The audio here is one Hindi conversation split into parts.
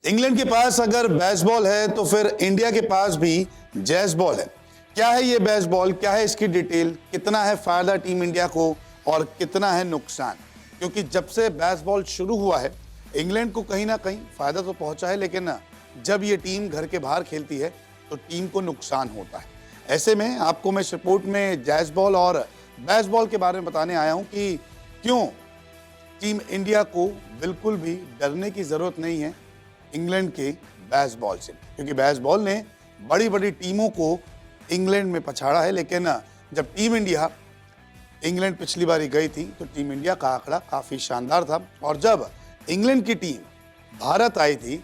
इंग्लैंड के पास अगर बेसबॉल है तो फिर इंडिया के पास भी जैज बॉल है। क्या है ये बेसबॉल, क्या है इसकी डिटेल, कितना है फायदा टीम इंडिया को और कितना है नुकसान? क्योंकि जब से बेसबॉल शुरू हुआ है इंग्लैंड को कहीं ना कहीं फायदा तो पहुंचा है, लेकिन जब ये टीम घर के बाहर खेलती है तो टीम को नुकसान होता है। ऐसे में आपको मैं इस रिपोर्ट में जैज बॉल और बेसबॉल के बारे में बताने आया हूं कि क्यों टीम इंडिया को बिल्कुल भी डरने की जरूरत नहीं है इंग्लैंड के बेसबॉल से, क्योंकि बेसबॉल ने बड़ी बड़ी टीमों को इंग्लैंड में पछाड़ा है। लेकिन जब टीम इंडिया इंग्लैंड पिछली बारी गई थी तो टीम इंडिया का आंकड़ा काफी शानदार था, और जब इंग्लैंड की टीम भारत आई थी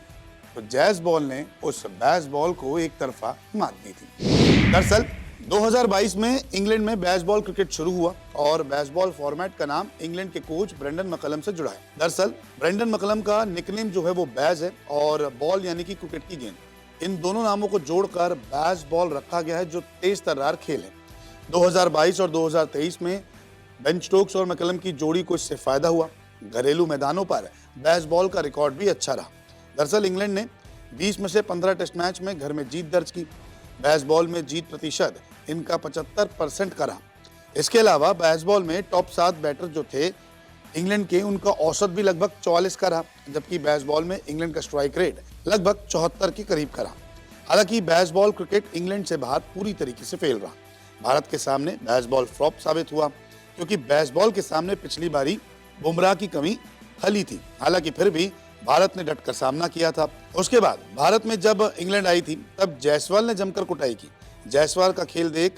तो जैज बॉल ने उस बेसबॉल को एक तरफा मात दी थी। दरअसल 2022 में इंग्लैंड में बेसबॉल क्रिकेट शुरू हुआ और बेसबॉल फॉर्मेट का नाम इंग्लैंड के कोच ब्रेंडन मैकलम से जुड़ा है। दरअसल ब्रेंडन मैकलम का निकनेम जो है वो बैज है और बॉल यानी कि क्रिकेट की गेंद, इन दोनों नामों को जोड़कर बेसबॉल रखा गया है, जो तेज तर्रार खेल है। 2022 और 2023 में बेन स्टोक्स और मैकलम की जोड़ी को इससे फायदा हुआ। घरेलू मैदानों पर बेसबॉल का रिकॉर्ड भी अच्छा रहा। दरअसल इंग्लैंड ने 20 में से 15 टेस्ट मैच में घर में जीत दर्ज की। बेसबॉल में जीत प्रतिशत इनका 75% का रहा। इसके अलावा बेसबॉल में टॉप 7 बैटर जो थे इंग्लैंड के, उनका औसत भी लगभग 44 का रहा, जबकि बेसबॉल में इंग्लैंड का स्ट्राइक रेट लगभग 74 के करीब का रहा। हालांकि बेसबॉल क्रिकेट इंग्लैंड से बाहर पूरी तरीके से फेल रहा। भारत के सामने बेसबॉल फ्लॉप साबित हुआ, क्योंकि बेसबॉल के सामने पिछली बारी बुमराह की कमी खली थी। हालांकि फिर भी भारत ने डटकर सामना किया था। उसके बाद भारत में जब इंग्लैंड आई थी तब जायसवाल ने जमकर कुटाई की। जायसवाल का खेल देख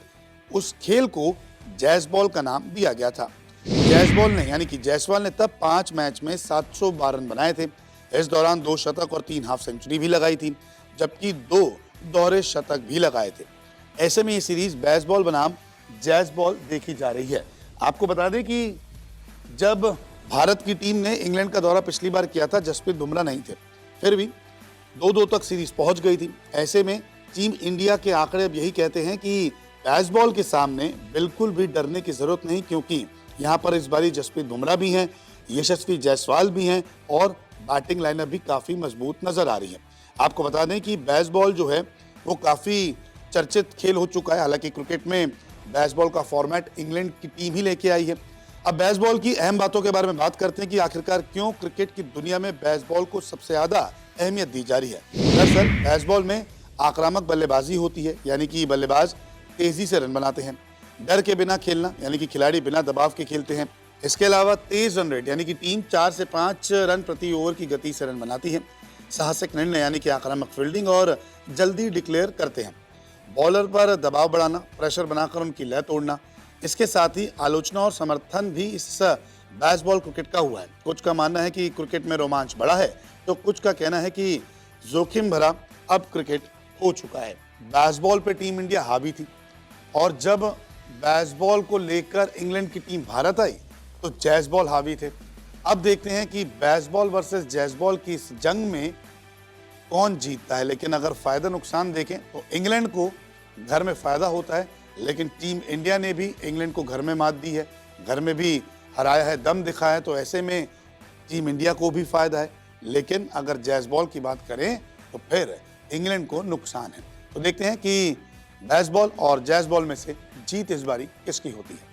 उस खेल को जैज बॉल का नाम दिया गया था। जैज बॉल ने यानी कि जायसवाल ने तब 5 मैच में 712 रन बनाए थे। इस दौरान 2 शतक और 3 हाफ सेंचुरी भी लगाई थी, जबकि 2 दोहरे शतक भी लगाए थे। ऐसे में ये सीरीज बेसबॉल बनाम जैज बॉल देखी जा रही है। आपको बता दें कि जब भारत की टीम ने इंग्लैंड का दौरा पिछली बार किया था, जसप्रीत बुमराह नहीं थे, फिर भी 2-2 तक सीरीज पहुंच गई थी। ऐसे में टीम इंडिया के आंकड़े अब यही कहते हैं कि बेसबॉल के सामने बिल्कुल भी डरने की जरूरत नहीं, क्योंकि यहाँ पर इस बारी जसप्रीत बुमराह भी हैं, यशस्वी जायसवाल भी हैं और बैटिंग लाइनअप भी काफी मजबूत नजर आ रही है। आपको बता दें कि बेसबॉल जो है वो काफी चर्चित खेल हो चुका है। हालांकि क्रिकेट में बेसबॉल का फॉर्मेट इंग्लैंड की टीम ही लेके आई है। अब बेसबॉल की अहम बातों के बारे में बात करते हैं कि आखिरकार क्यों क्रिकेट की दुनिया में बेसबॉल को सबसे ज्यादा अहमियत दी जा रही है। दरअसल बेसबॉल में आक्रामक बल्लेबाजी होती है, यानी कि बल्लेबाज तेजी से रन बनाते हैं। डर के बिना खेलना, यानी कि खिलाड़ी बिना दबाव के खेलते हैं। इसके अलावा तेज रन रेट, यानी कि टीम 4 से 5 रन प्रति ओवर की गति से रन बनाती है। साहसिक निर्णय, यानी कि आक्रामक फील्डिंग और जल्दी डिक्लेयर करते हैं। बॉलर पर दबाव बढ़ाना, प्रेशर बनाकर उनकी लय तोड़ना। इसके साथ ही आलोचना और समर्थन भी इस बेसबॉल क्रिकेट का हुआ है। कुछ का मानना है कि क्रिकेट में रोमांच बढ़ा है, तो कुछ का कहना है कि जोखिम भरा अब क्रिकेट हो चुका है। बेसबॉल पे टीम इंडिया हावी थी, और जब बेसबॉल को लेकर इंग्लैंड की टीम भारत आई तो जैज बॉल हावी थे। अब देखते हैं कि बेसबॉल वर्सेस जैज बॉल की इस जंग में कौन जीतता है। लेकिन अगर फायदा नुकसान देखें तो इंग्लैंड को घर में फायदा होता है, लेकिन टीम इंडिया ने भी इंग्लैंड को घर में मात दी है, घर में भी हराया है, दम दिखाया है। तो ऐसे में टीम इंडिया को भी फायदा है। लेकिन अगर जैज बॉल की बात करें तो फिर इंग्लैंड को नुकसान है। तो देखते हैं कि बेसबॉल और जैज बॉल में से जीत इस बारी किसकी होती है।